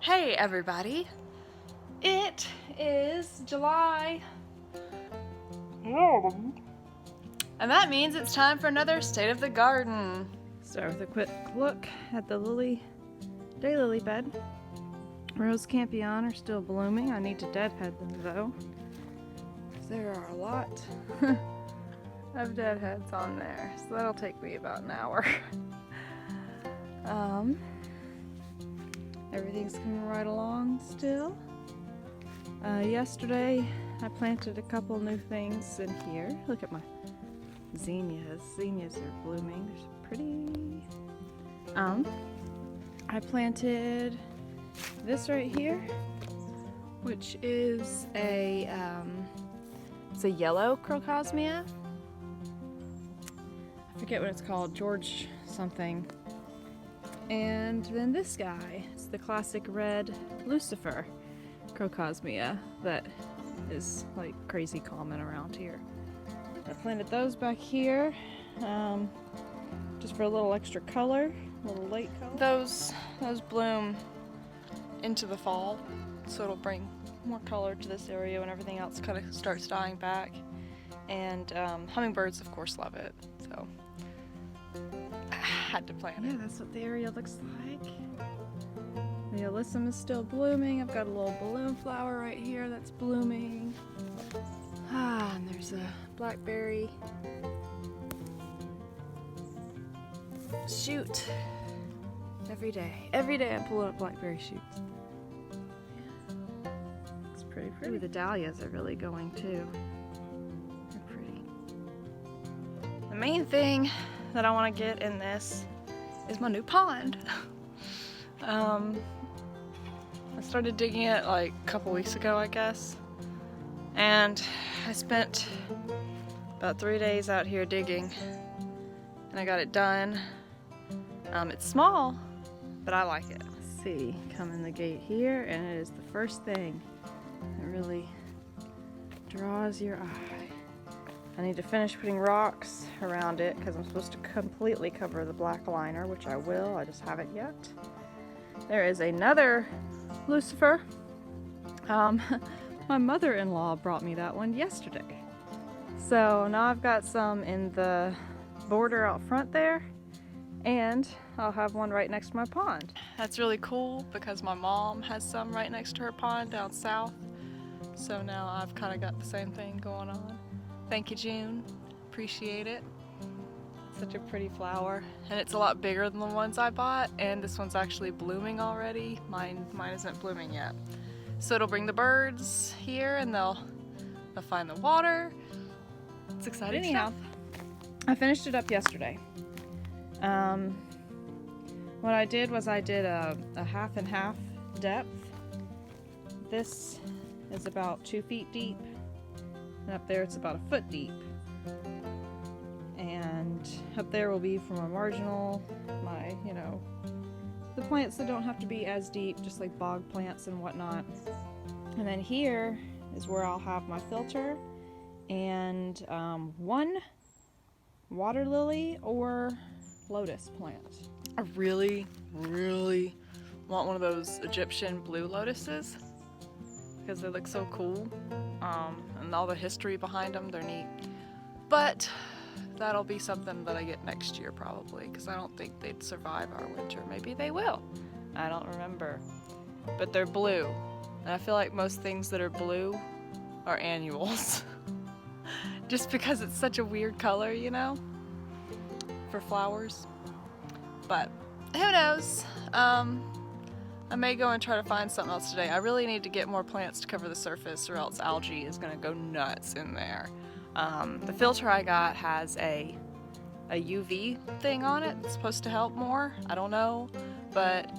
Hey everybody, it is July, and that means it's time for another State of the Garden. Start with a quick look at the daylily bed. Rose campion are still blooming. I need to deadhead them though. There are a lot of deadheads on there, so that'll take me about an hour. Everything's coming right along still. Yesterday I planted a couple new things in here. Look at my zinnias. Zinnias are blooming. They're pretty. I planted this right here, which is it's a yellow crocosmia. I forget what it's called, George something. And then this guy, it's the classic red Lucifer crocosmia that is like crazy common around here. I planted those back here just for a little extra color, a little late color. Those bloom into the fall, so it'll bring more color to this area when everything else kind of starts dying back. And hummingbirds, of course, love it, so I had to plant it. Yeah, that's what the area looks like. The alyssum is still blooming. I've got a little balloon flower right here that's blooming. And there's a blackberry shoot. Every day I'm pulling up blackberry shoots. It's pretty pretty. Ooh, the dahlias are really going too. They're pretty. The main thing that I want to get in this is my new pond. I started digging it like a couple weeks ago, I guess, and I spent about 3 days out here digging, and I got it done. It's small, but I like it. Let's see, come in the gate here, and it is the first thing that really draws your eye. I need to finish putting rocks around it because I'm supposed to completely cover the black liner, which I will. I just haven't yet. There is another Lucifer. My mother-in-law brought me that one yesterday. So now I've got some in the border out front there, and I'll have one right next to my pond. That's really cool because my mom has some right next to her pond down south. So now I've kind of got the same thing going on. Thank you, June. Appreciate it. Such a pretty flower, and it's a lot bigger than the ones I bought, and this one's actually blooming already. Mine isn't blooming yet. So it'll bring the birds here, and they'll find the water. It's exciting Anyhow, stuff. I finished it up yesterday. What I did was I did a half and half depth. This is about 2 feet deep, and up there it's about 1 foot deep. And up there will be for my marginal, the plants that don't have to be as deep, just like bog plants and whatnot. And then here is where I'll have my filter and one water lily or lotus plant. I really, really want one of those Egyptian blue lotuses because they look so cool, and all the history behind them, they're neat. But that'll be something that I get next year probably, because I don't think they'd survive our winter. Maybe they will. I don't remember. But they're blue, and I feel like most things that are blue are annuals. Just because it's such a weird color, for flowers. But who knows? I may go and try to find something else today. I really need to get more plants to cover the surface, or else algae is gonna go nuts in there. The filter I got has a UV thing on it. It's supposed to help more. I don't know, but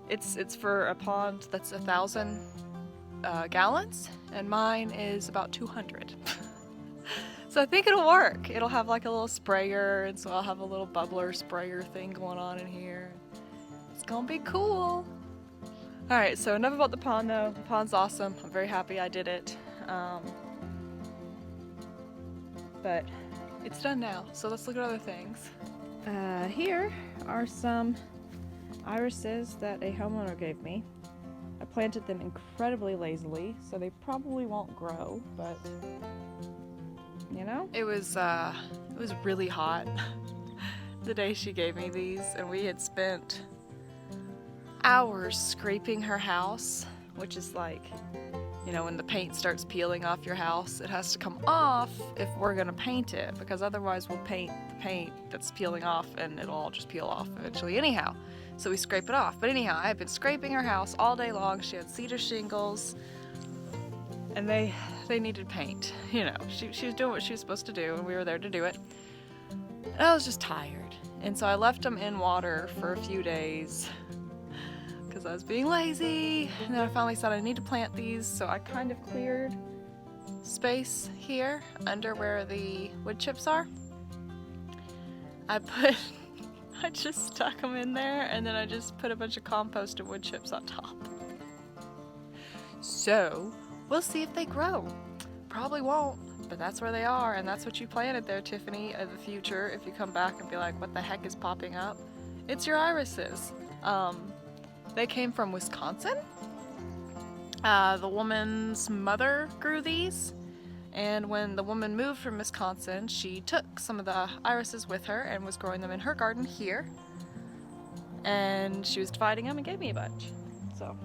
it's for a pond that's 1,000 gallons, and mine is about 200. So I think it'll work. It'll have like a little sprayer, and so I'll have a little bubbler sprayer thing going on in here. It's gonna be cool. All right, so enough about the pond though. The pond's awesome. I'm very happy I did it. But it's done now, so let's look at other things. Here are some irises that a homeowner gave me. I planted them incredibly lazily, so they probably won't grow, but you know? It was really hot the day she gave me these, and we had spent hours scraping her house, which is like, you know, when the paint starts peeling off your house, it has to come off if we're gonna paint it, because otherwise we'll paint the paint that's peeling off and it'll all just peel off eventually anyhow. So we scrape it off. But anyhow, I had been scraping her house all day long. She had cedar shingles, and they needed paint. You know, she was doing what she was supposed to do, and we were there to do it. And I was just tired, and so I left them in water for a few days because I was being lazy. And then I finally said I need to plant these, so I kind of cleared space here under where the wood chips are. I just stuck them in there, and then I just put a bunch of compost and wood chips on top. So we'll see if they grow. Probably won't, but that's where they are, and that's what you planted there, Tiffany, of the future. If you come back and be like, what the heck is popping up? It's your irises. They came from Wisconsin. The woman's mother grew these, and when the woman moved from Wisconsin, she took some of the irises with her and was growing them in her garden here. And she was dividing them and gave me a bunch. So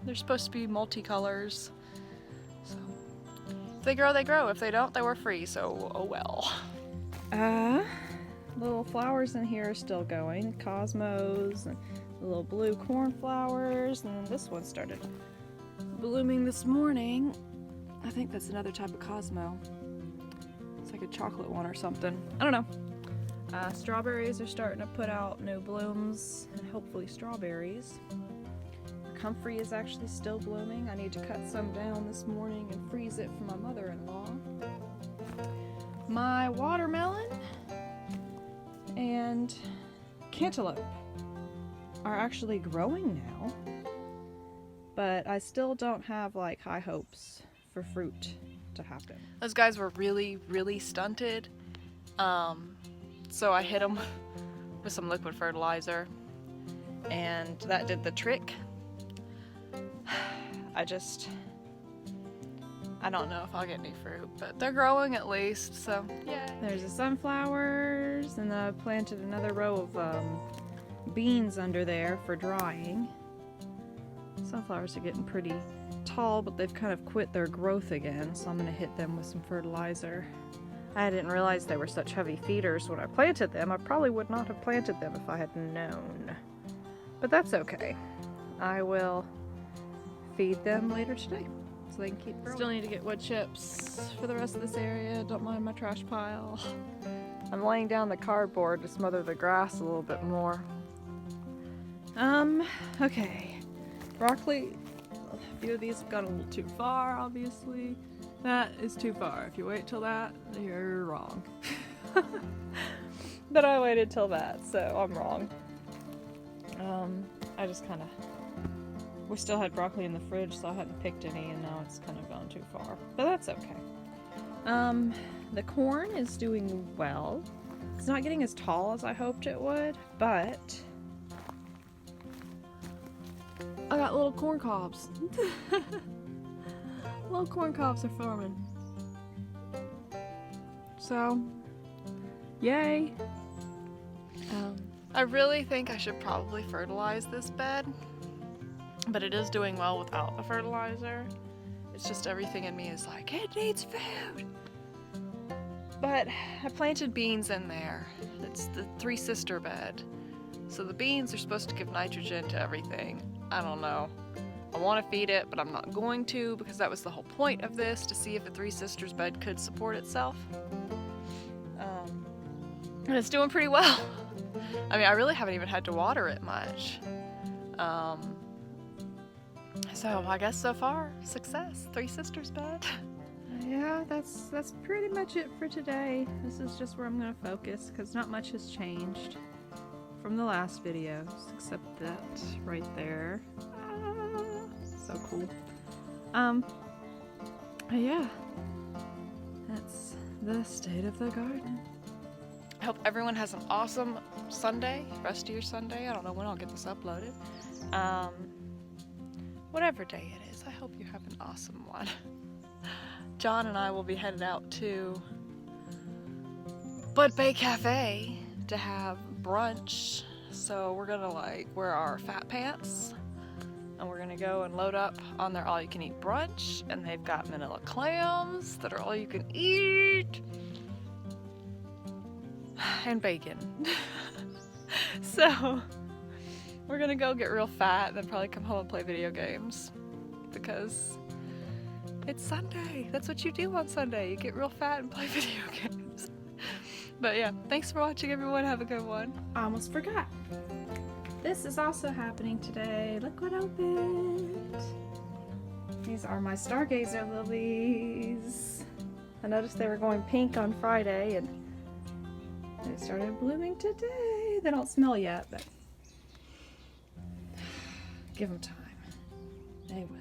they're supposed to be multicolors. So if they grow, they grow. If they don't, they were free. So oh well. Little flowers in here are still going. Cosmos and the little blue cornflowers, and then this one started blooming this morning. I think that's another type of Cosmo. It's like a chocolate one or something. I don't know. Strawberries are starting to put out new blooms, and hopefully strawberries. Comfrey is actually still blooming. I need to cut some down this morning and freeze it for my mother-in-law. My watermelon and cantaloupe are actually growing now, but I still don't have like high hopes for fruit to happen. Those guys were really, really stunted. So I hit them with some liquid fertilizer, and that did the trick. I don't know if I'll get any fruit, but they're growing at least, so yeah. There's the sunflowers, and then I planted another row of beans under there for drying. Sunflowers are getting pretty tall, but they've kind of quit their growth again, so I'm going to hit them with some fertilizer. I didn't realize they were such heavy feeders when I planted them. I probably would not have planted them if I had known. But that's okay. I will feed them later today so they can keep growing. Still need to get wood chips for the rest of this area. Don't mind my trash pile. I'm laying down the cardboard to smother the grass a little bit more. Okay. Broccoli. A few of these have gone a little too far, obviously. That is too far. If you wait till that, you're wrong. But I waited till that, so I'm wrong. I just kind of... We still had broccoli in the fridge, so I hadn't picked any, and now it's kind of gone too far. But that's okay. The corn is doing well. It's not getting as tall as I hoped it would, but... I got little corn cobs. Little corn cobs are forming. So, yay. I really think I should probably fertilize this bed, but it is doing well without the fertilizer. It's just everything in me is like, it needs food. But I planted beans in there. It's the three sister bed. So the beans are supposed to give nitrogen to everything. I don't know. I want to feed it, but I'm not going to, because that was the whole point of this, to see if the three sisters bed could support itself. And it's doing pretty well. I mean, I really haven't even had to water it much. So I guess so far, success. Three sisters bed. Yeah, that's pretty much it for today. This is just where I'm going to focus, because not much has changed from the last videos, except that right there. So cool. Yeah, that's the state of the garden. I hope everyone has an awesome Sunday, rest of your Sunday. I don't know when I'll get this uploaded. whatever day it is, I hope you have an awesome one. John and I will be headed out to Bud Bay Cafe to have brunch. So we're gonna like wear our fat pants and we're gonna go and load up on their all-you-can-eat brunch, and they've got manila clams that are all you can eat and bacon. So we're gonna go get real fat and then probably come home and play video games because it's Sunday. That's what you do on Sunday. You get real fat and play video games. But yeah, thanks for watching, everyone. Have a good one. I almost forgot. This is also happening today. Look what opened. These are my Stargazer lilies. I noticed they were going pink on Friday and they started blooming today. They don't smell yet, but give them time. They will.